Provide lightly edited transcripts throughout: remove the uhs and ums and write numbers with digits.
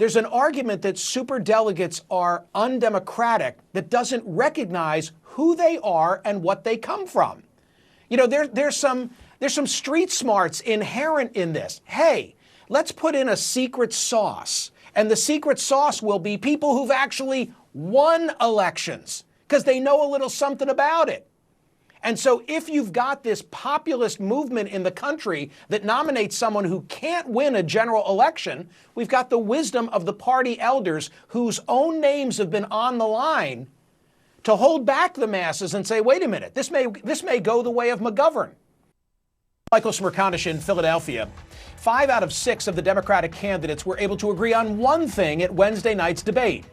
There's an argument that superdelegates are undemocratic that doesn't recognize who they are and what they come from. You know, there's some street smarts inherent in this. Hey, let's put in a secret sauce, and the secret sauce will be people who've actually won elections because they know a little something about it. And so if you've got this populist movement in the country that nominates someone who can't win a general election, we've got the wisdom of the party elders whose own names have been on the line to hold back the masses and say, wait a minute, this may go the way of McGovern. Michael Smerconish in Philadelphia. 5 out of 6 of the Democratic candidates were able to agree on one thing at Wednesday night's debate: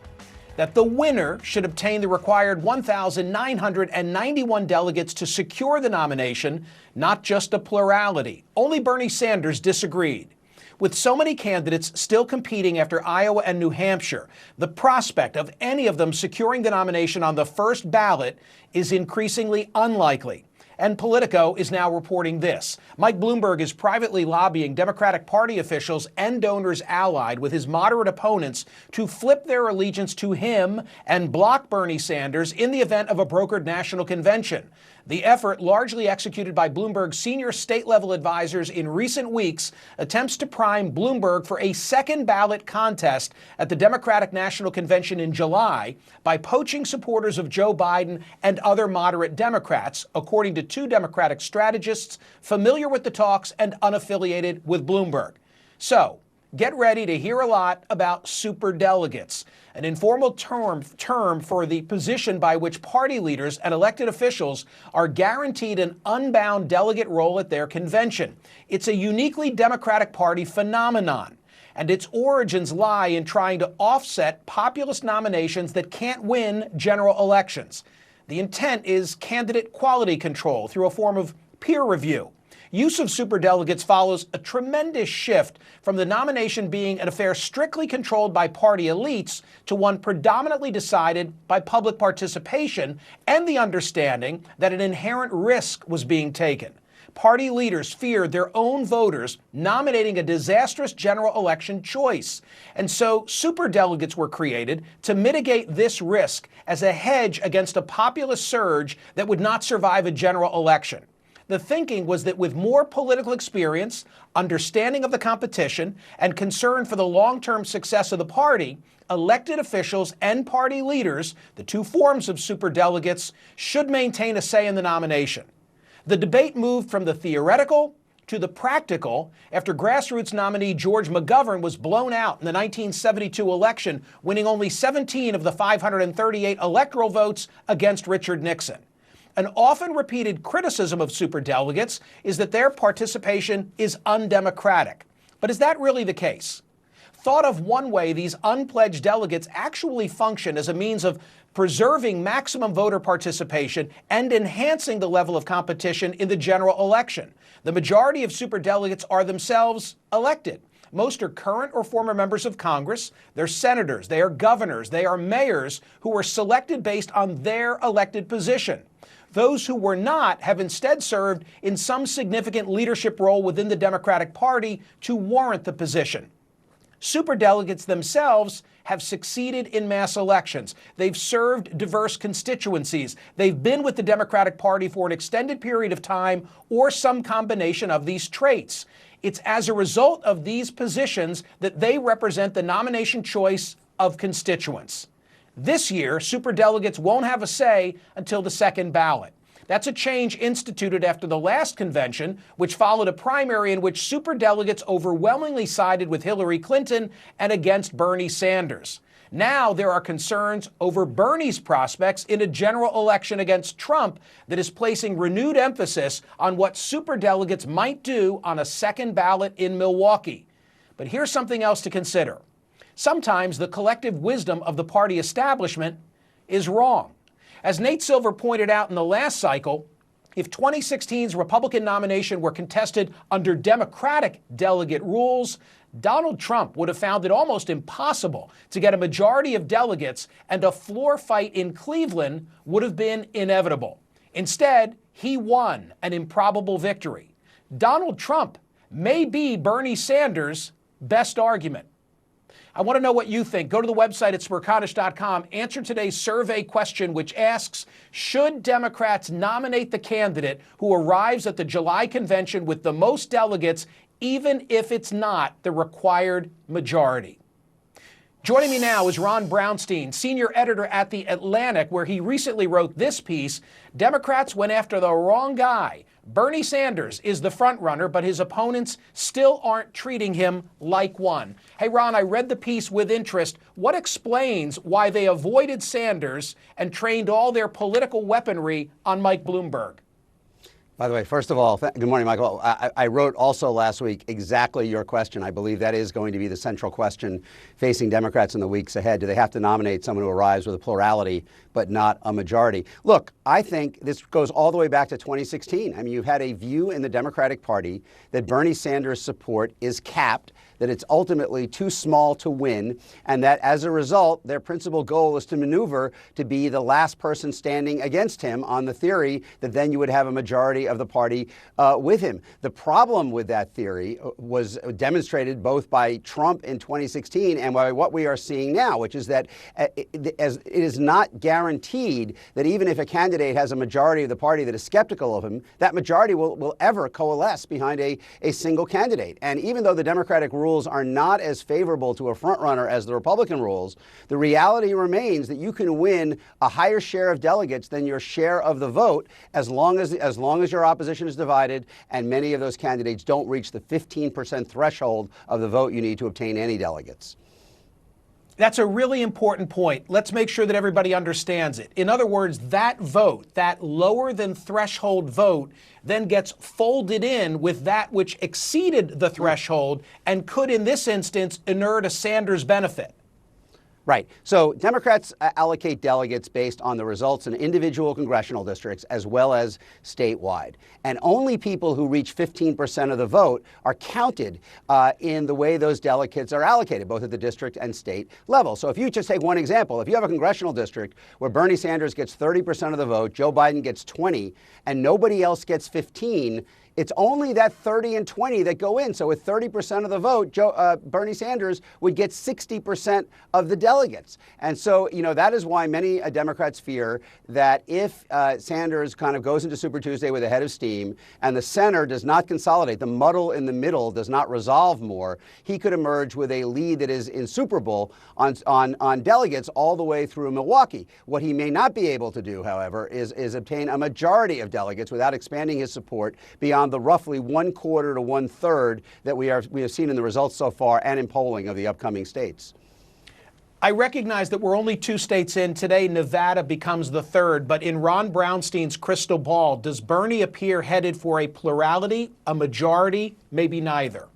that the winner should obtain the required 1,991 delegates to secure the nomination, not just a plurality. Only Bernie Sanders disagreed. With so many candidates still competing after Iowa and New Hampshire, the prospect of any of them securing the nomination on the first ballot is increasingly unlikely. And Politico is now reporting this. Mike Bloomberg is privately lobbying Democratic Party officials and donors allied with his moderate opponents to flip their allegiance to him and block Bernie Sanders in the event of a brokered national convention. The effort, largely executed by Bloomberg's senior state-level advisors in recent weeks, attempts to prime Bloomberg for a second ballot contest at the Democratic National Convention in July by poaching supporters of Joe Biden and other moderate Democrats, according to 2 Democratic strategists familiar with the talks and unaffiliated with Bloomberg. So, get ready to hear a lot about superdelegates, an informal term for the position by which party leaders and elected officials are guaranteed an unbound delegate role at their convention. It's a uniquely Democratic Party phenomenon, and its origins lie in trying to offset populist nominations that can't win general elections. The intent is candidate quality control through a form of peer review. Use of superdelegates follows a tremendous shift from the nomination being an affair strictly controlled by party elites to one predominantly decided by public participation and the understanding that an inherent risk was being taken. Party leaders feared their own voters nominating a disastrous general election choice. And so superdelegates were created to mitigate this risk as a hedge against a populist surge that would not survive a general election. The thinking was that with more political experience, understanding of the competition, and concern for the long-term success of the party, elected officials and party leaders, the 2 forms of superdelegates, should maintain a say in the nomination. The debate moved from the theoretical to the practical after grassroots nominee George McGovern was blown out in the 1972 election, winning only 17 of the 538 electoral votes against Richard Nixon. An often repeated criticism of superdelegates is that their participation is undemocratic. But is that really the case? Thought of one way, these unpledged delegates actually function as a means of preserving maximum voter participation and enhancing the level of competition in the general election. The majority of superdelegates are themselves elected. Most are current or former members of Congress. They're senators, they are governors, they are mayors who were selected based on their elected position. Those who were not have instead served in some significant leadership role within the Democratic Party to warrant the position. Superdelegates themselves have succeeded in mass elections. They've served diverse constituencies. They've been with the Democratic Party for an extended period of time or some combination of these traits. It's as a result of these positions that they represent the nomination choice of constituents. This year, superdelegates won't have a say until the second ballot. That's a change instituted after the last convention, which followed a primary in which superdelegates overwhelmingly sided with Hillary Clinton and against Bernie Sanders. Now there are concerns over Bernie's prospects in a general election against Trump that is placing renewed emphasis on what superdelegates might do on a second ballot in Milwaukee. But here's something else to consider. Sometimes the collective wisdom of the party establishment is wrong. As Nate Silver pointed out in the last cycle, if 2016's Republican nomination were contested under Democratic delegate rules, Donald Trump would have found it almost impossible to get a majority of delegates, and a floor fight in Cleveland would have been inevitable. Instead, he won an improbable victory. Donald Trump may be Bernie Sanders' best argument. I want to know what you think. Go to the website at smerconish.com. Answer today's survey question, which asks, should Democrats nominate the candidate who arrives at the July convention with the most delegates, even if it's not the required majority? Joining me now is Ron Brownstein, senior editor at The Atlantic, where he recently wrote this piece, Democrats went after the wrong guy. Bernie Sanders is the frontrunner, but his opponents still aren't treating him like one. Hey, Ron, I read the piece with interest. What explains why they avoided Sanders and trained all their political weaponry on Mike Bloomberg? By the way, first of all, good morning, Michael. I wrote also last week exactly your question. I believe that is going to be the central question facing Democrats in the weeks ahead. Do they have to nominate someone who arrives with a plurality but not a majority? Look, I think this goes all the way back to 2016. I mean, you've had a view in the Democratic Party that Bernie Sanders' support is capped, that it's ultimately too small to win, and that as a result, their principal goal is to maneuver to be the last person standing against him on the theory that then you would have a majority of the party with him. The problem with that theory was demonstrated both by Trump in 2016 and by what we are seeing now, which is that it is not guaranteed that even if a candidate has a majority of the party that is skeptical of him, that majority will ever coalesce behind a single candidate. And even though the Democratic rules are not as favorable to a frontrunner as the Republican rules, the reality remains that you can win a higher share of delegates than your share of the vote as long as your opposition is divided and many of those candidates don't reach the 15% threshold of the vote you need to obtain any delegates. That's a really important point. Let's make sure that everybody understands it. In other words, that vote, that lower than threshold vote, then gets folded in with that which exceeded the threshold and could, in this instance, inure to Sanders' benefit. Right. So Democrats allocate delegates based on the results in individual congressional districts as well as statewide. And only people who reach 15% of the vote are counted in the way those delegates are allocated, both at the district and state level. So if you just take one example, if you have a congressional district where Bernie Sanders gets 30% of the vote, Joe Biden gets 20, and nobody else gets 15, it's only that 30 and 20 that go in. So with 30% of the vote, Bernie Sanders would get 60% of the delegates. And so, that is why many Democrats fear that if Sanders kind of goes into Super Tuesday with a head of steam and the center does not consolidate, the muddle in the middle does not resolve more, he could emerge with a lead that is insuperable on delegates all the way through Milwaukee. What he may not be able to do, however, is obtain a majority of delegates without expanding his support beyond the roughly 1/4 to 1/3 that we have seen in the results so far and in polling of the upcoming states. I recognize that we're only 2 states in. Today, Nevada becomes the 3rd. But in Ron Brownstein's crystal ball, does Bernie appear headed for a plurality, a majority, maybe neither?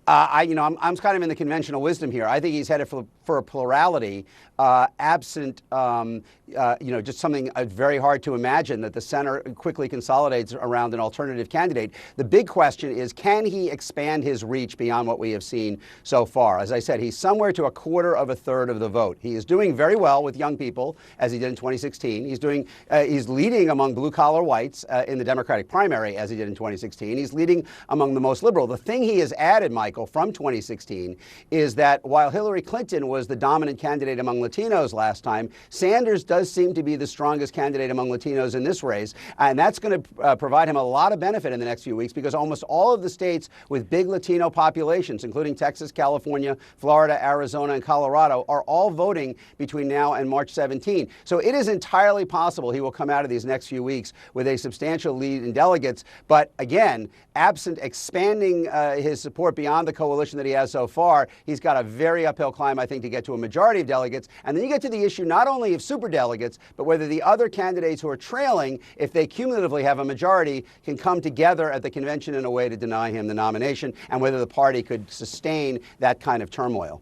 I'm kind of in the conventional wisdom here. I think he's headed for a plurality, absent, just something very hard to imagine that the center quickly consolidates around an alternative candidate. The big question is, can he expand his reach beyond what we have seen so far? As I said, he's somewhere to 1/4 of a third of the vote. He is doing very well with young people, as he did in 2016. He's leading among blue-collar whites in the Democratic primary, as he did in 2016. He's leading among the most liberal. The thing he has added, Michael, from 2016 is that while Hillary Clinton was the dominant candidate among Latinos last time, Sanders does seem to be the strongest candidate among Latinos in this race. And that's going to provide him a lot of benefit in the next few weeks because almost all of the states with big Latino populations, including Texas, California, Florida, Arizona, and Colorado, are all voting between now and March 17. So it is entirely possible he will come out of these next few weeks with a substantial lead in delegates. But again, absent expanding his support beyond the coalition that he has so far, he's got a very uphill climb, I think, to get to a majority of delegates. And then you get to the issue not only of superdelegates, but whether the other candidates who are trailing, if they cumulatively have a majority, can come together at the convention in a way to deny him the nomination, and whether the party could sustain that kind of turmoil.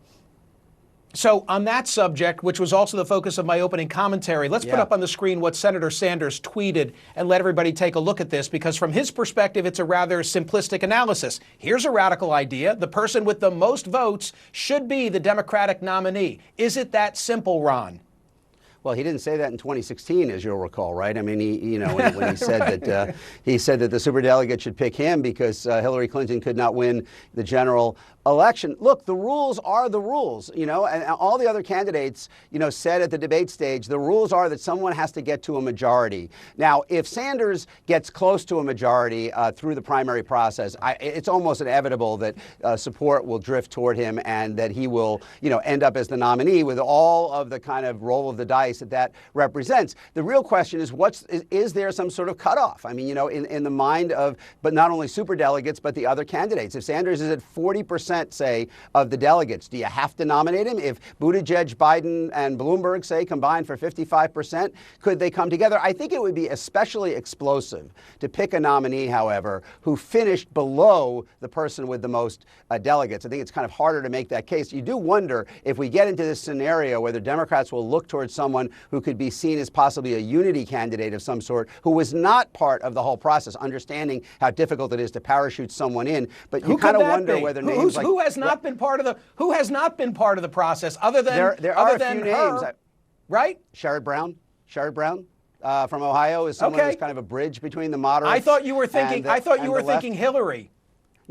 So on that subject, which was also the focus of my opening commentary, let's put up on the screen what Senator Sanders tweeted and let everybody take a look at this, because from his perspective, it's a rather simplistic analysis. Here's a radical idea. The person with the most votes should be the Democratic nominee. Is it that simple, Ron? Well, he didn't say that in 2016, as you'll recall, right? I mean, when he said that the superdelegate should pick him because Hillary Clinton could not win the general election. Look, the rules are the rules, and all the other candidates, said at the debate stage, the rules are that someone has to get to a majority. Now, if Sanders gets close to a majority through the primary process, it's almost inevitable that support will drift toward him and that he will, end up as the nominee with all of the kind of roll of the dice that represents. The real question is, is there some sort of cutoff? I mean, in the mind of, but not only superdelegates, but the other candidates. If Sanders is at 40%, say, of the delegates, do you have to nominate him? If Buttigieg, Biden, and Bloomberg, say, combine for 55%, could they come together? I think it would be especially explosive to pick a nominee, however, who finished below the person with the most delegates. I think it's kind of harder to make that case. You do wonder if we get into this scenario where the Democrats will look towards someone who could be seen as possibly a unity candidate of some sort, who was not part of the whole process, understanding how difficult it is to parachute someone in. But you kind of wonder whether names like who has not been part of the process other than there are a few her, names, right? Sherrod Brown from Ohio is someone who's kind of a bridge between the moderates. I thought you were thinking Hillary.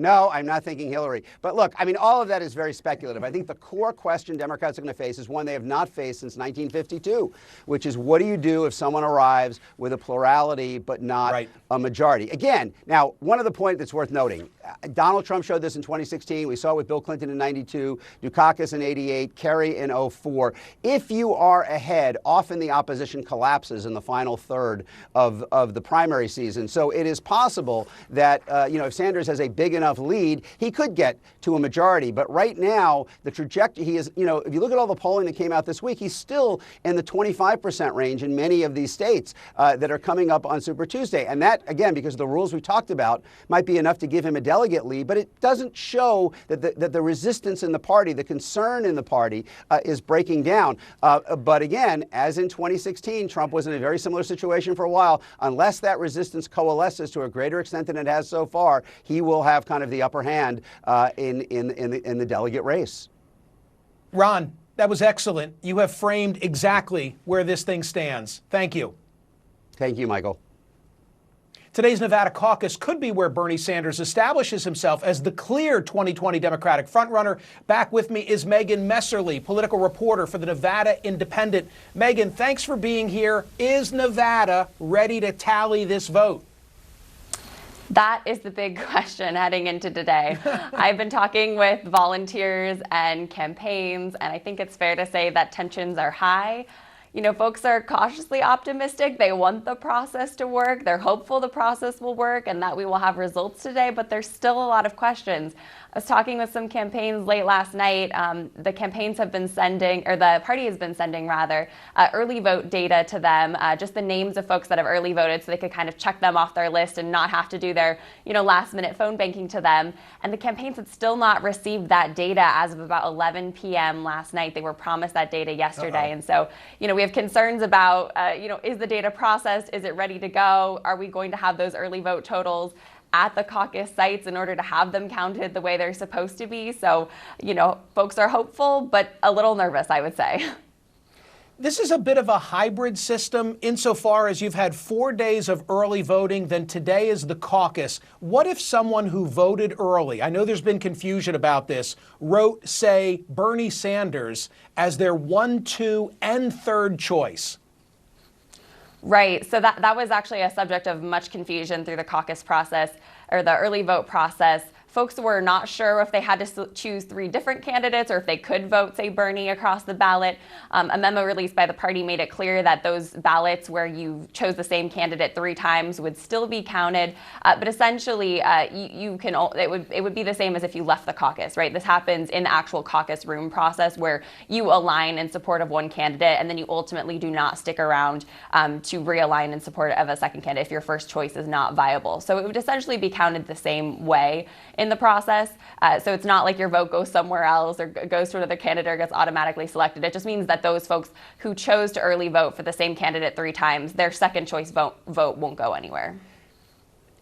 No, I'm not thinking Hillary. But look, I mean, all of that is very speculative. I think the core question Democrats are going to face is one they have not faced since 1952, which is, what do you do if someone arrives with a plurality but not a majority? Again, now, one other point that's worth noting, Donald Trump showed this in 2016. We saw it with Bill Clinton in 92, Dukakis in 88, Kerry in 04. If you are ahead, often the opposition collapses in the final third of the primary season. So it is possible that, if Sanders has a big enough lead, he could get to a majority. But right now, the trajectory, he is, if you look at all the polling that came out this week, he's still in the 25% range in many of these states that are coming up on Super Tuesday. And that, again, because of the rules we talked about, might be enough to give him a delegate lead, but it doesn't show that the resistance in the party, the concern in the party is breaking down. But again, as in 2016, Trump was in a very similar situation for a while. Unless that resistance coalesces to a greater extent than it has so far, he will have kind of the upper hand in the delegate race. Ron, that was excellent. You have framed exactly where this thing stands. Thank you. Thank you, Michael. Today's Nevada caucus could be where Bernie Sanders establishes himself as the clear 2020 Democratic frontrunner. Back with me is Megan Messerly, political reporter for the Nevada Independent. Megan, thanks for being here. Is Nevada ready to tally this vote? That is the big question heading into today. I've been talking with volunteers and campaigns, and I think it's fair to say that tensions are high. Folks are cautiously optimistic. They want the process to work. They're hopeful the process will work and that we will have results today, but there's still a lot of questions. I was talking with some campaigns late last night. The campaigns have been sending, or the party has been sending rather, early vote data to them, just the names of folks that have early voted so they could kind of check them off their list and not have to do their, last minute phone banking to them. And the campaigns had still not received that data as of about 11 p.m. last night. They were promised that data yesterday. And so, we have concerns about, is the data processed? Is it ready to go? Are we going to have those early vote totals at the caucus sites in order to have them counted the way they're supposed to be? So, folks are hopeful, but a little nervous, I would say. This is a bit of a hybrid system insofar as you've had 4 days of early voting, then today is the caucus. What if someone who voted early, I know there's been confusion about this, wrote, say, Bernie Sanders as their 1, 2, and 3rd choice? Right. So that was actually a subject of much confusion through the caucus process or the early vote process. Folks were not sure if they had to choose 3 different candidates or if they could vote, say, Bernie across the ballot. A memo released by the party made it clear that those ballots where you chose the same candidate 3 times would still be counted. But essentially, it would be the same as if you left the caucus, right? This happens in the actual caucus room process where you align in support of one candidate and then you ultimately do not stick around to realign in support of a second candidate if your first choice is not viable. So it would essentially be counted the same way in the process. So it's not like your vote goes somewhere else or goes to another candidate or gets automatically selected. It just means that those folks who chose to early vote for the same candidate 3 times, their second choice vote won't go anywhere.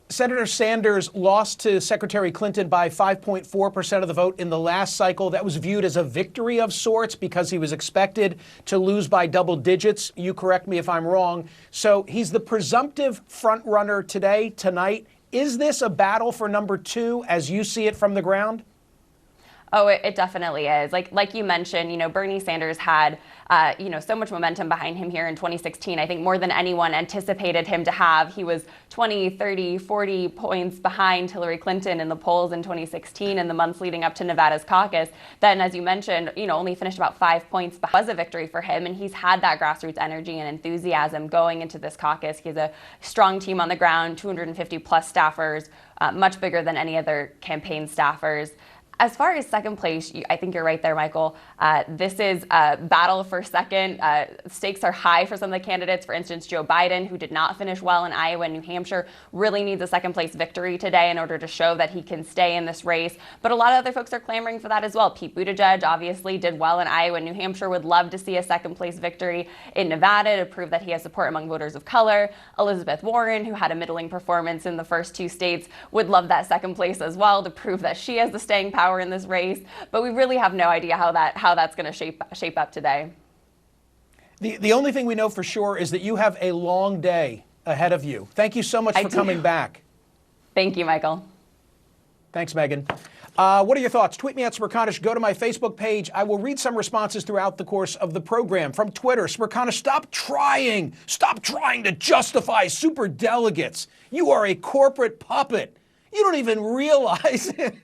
Senator Sanders lost to Secretary Clinton by 5.4% of the vote in the last cycle. That was viewed as a victory of sorts because he was expected to lose by double digits. You correct me if I'm wrong. So he's the presumptive front runner today, tonight. Is this a battle for number 2 as you see it from the ground? Oh, it definitely is. Like you mentioned, Bernie Sanders had, so much momentum behind him here in 2016. I think more than anyone anticipated him to have. He was 20, 30, 40 points behind Hillary Clinton in the polls in 2016 and the months leading up to Nevada's caucus. Then, as you mentioned, only finished about 5 points. But it was a victory for him, and he's had that grassroots energy and enthusiasm going into this caucus. He has a strong team on the ground, 250 plus staffers, much bigger than any other campaign staffers. As far as second place, I think you're right there, Michael. This is a battle for second. Stakes are high for some of the candidates. For instance, Joe Biden, who did not finish well in Iowa and New Hampshire, really needs a second place victory today in order to show that he can stay in this race. But a lot of other folks are clamoring for that as well. Pete Buttigieg obviously did well in Iowa and New Hampshire, would love to see a second place victory in Nevada to prove that he has support among voters of color. Elizabeth Warren, who had a middling performance in the first 2 states, would love that second place as well to prove that she has the staying power in this race, but we really have no idea how that's going to shape up today. The only thing we know for sure is that you have a long day ahead of you. Thank you so much for coming back. Thank you, Michael. Thanks, Megan. What are your thoughts? Tweet me at Smerconish. Go to my Facebook page. I will read some responses throughout the course of the program. From Twitter, Smerconish, stop trying to justify super delegates. You are a corporate puppet. You don't even realize it.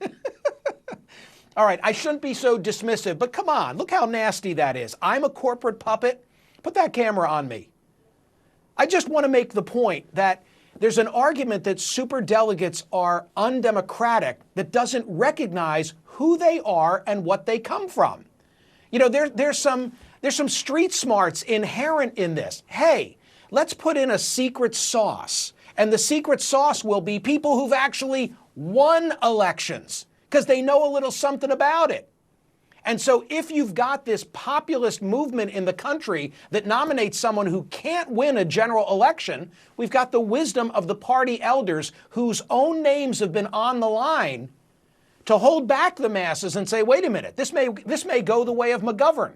All right, I shouldn't be so dismissive, but come on, look how nasty that is. I'm a corporate puppet. Put that camera on me. I just want to make the point that there's an argument that superdelegates are undemocratic that doesn't recognize who they are and what they come from. There's some street smarts inherent in this. Hey, let's put in a secret sauce, and the secret sauce will be people who've actually won elections, because they know a little something about it. And so if you've got this populist movement in the country that nominates someone who can't win a general election, we've got the wisdom of the party elders whose own names have been on the line to hold back the masses and say, wait a minute, this may go the way of McGovern.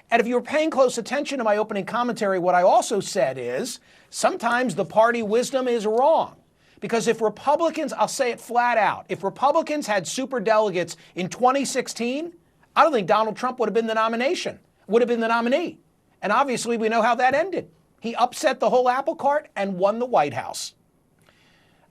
And if you were paying close attention to my opening commentary, what I also said is sometimes the party wisdom is wrong. Because if Republicans, I'll say it flat out, if Republicans had superdelegates in 2016, I don't think Donald Trump would have been the nominee. And obviously we know how that ended. He upset the whole apple cart and won the White House.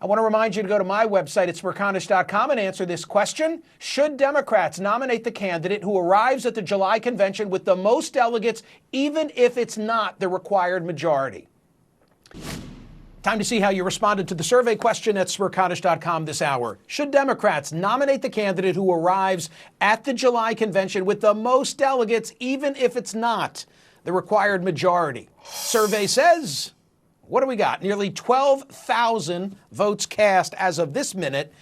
I want to remind you to go to my website at smerconish.com and answer this question. Should Democrats nominate the candidate who arrives at the July convention with the most delegates, even if it's not the required majority? Time to see how you responded to the survey question at smerconish.com this hour. Should Democrats nominate the candidate who arrives at the July convention with the most delegates, even if it's not the required majority? Survey says, what do we got? Nearly 12,000 votes cast as of this minute.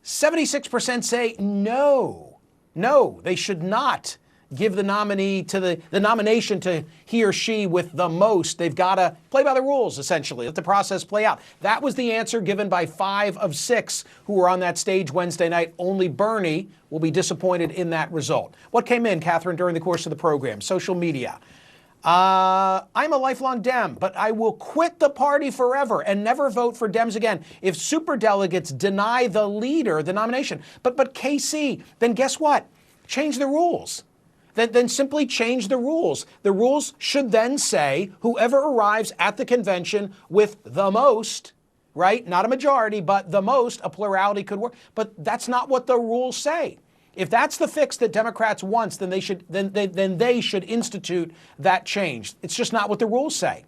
76% say no. No, they should not give the nominee to the nomination to he or she with the most. They've got to play by the rules, essentially. Let the process play out. That was the answer given by 5 of 6 who were on that stage Wednesday night. Only Bernie will be disappointed in that result. What came in, Catherine, during the course of the program? Social media. I'm a lifelong Dem, but I will quit the party forever and never vote for Dems again if superdelegates deny the leader the nomination. But KC, then guess what? Change the rules. Then simply change the rules. The rules should then say whoever arrives at the convention with the most, right? Not a majority, but the most, a plurality could work. But that's not what the rules say. If that's the fix that Democrats want, then they should institute that change. It's just not what the rules say.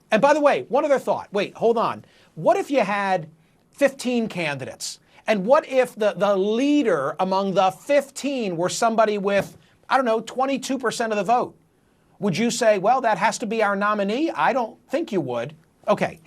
And by the way, one other thought. Wait, hold on. What if you had 15 candidates? And what if the leader among the 15 were somebody with, I don't know, 22% of the vote? Would you say, well, that has to be our nominee? I don't think you would. Okay.